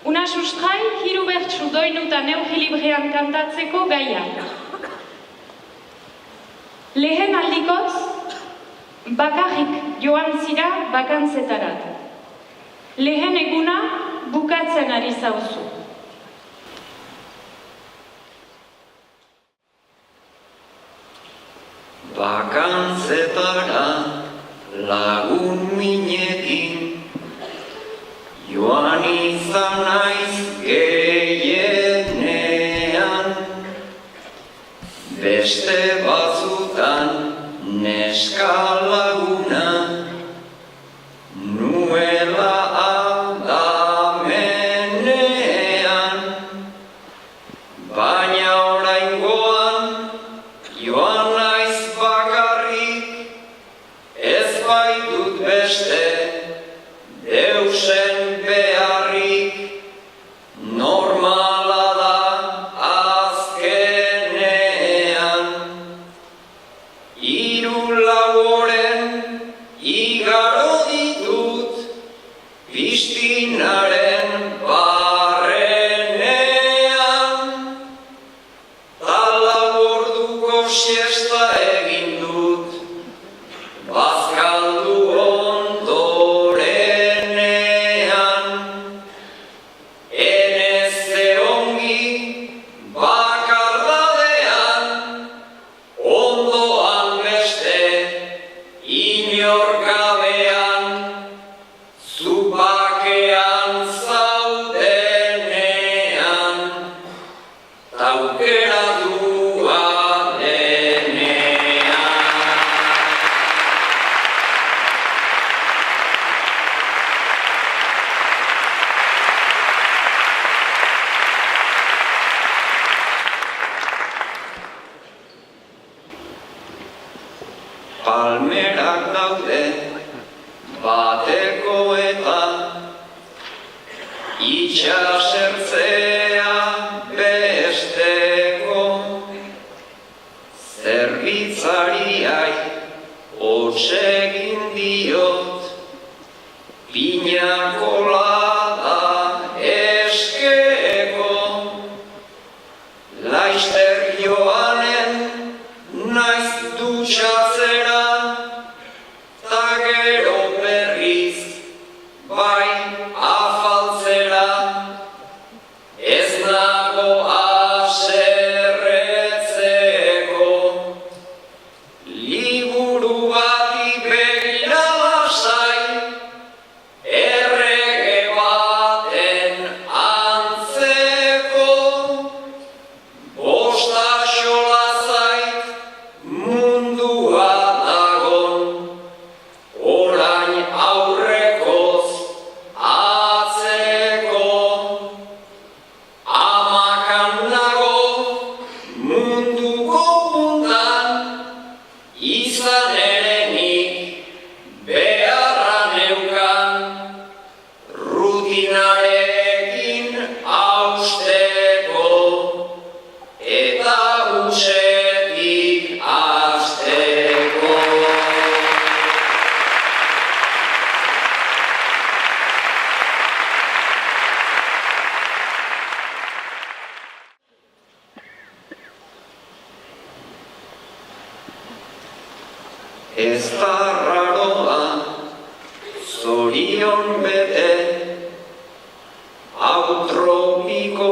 Una sustrai, hiru bertsu doinutan eukilibrean kantatzeko gaiak. Lehen aldikoz, bakarrik joan zira bakantzetarat. Lehen eguna bukatzen ari zauzu. Bakantzetara lagun minekin joan izan naiz gehienean, beste batzutan neska laguna nuela aldamenean, baina oraingoan joan naiz bakarrik, ez baitut beste deusen beharrik, normala da azkenean. Hiru lau oren igaro ditut pistinaren barrenean, ta lau orduko siesta egin dut bazkaldu ondorenean. Eneze ongi bakardadean, ondoan beste inor gabean, zu bakean zaudenean, taukera duanenean. Palmerak daude bateko eta itxasertzea besteko, zerbitzariai hots egin diot pina kolada eskeko, laizter joanen naiz dutxatzera, ta gero berriz bai afaltzera, ez nago haserretzeko, liburu bati begira lasai, errege baten antzeko, bosta xola zait mundua dagon, orain aurrekoz atzeko, amakan nago munduko puntan, izan ere nik beharra neukan, rutinarekin hausteko eta hutsetik hasteko. Ez da raroa, zorion bete, hau tropiko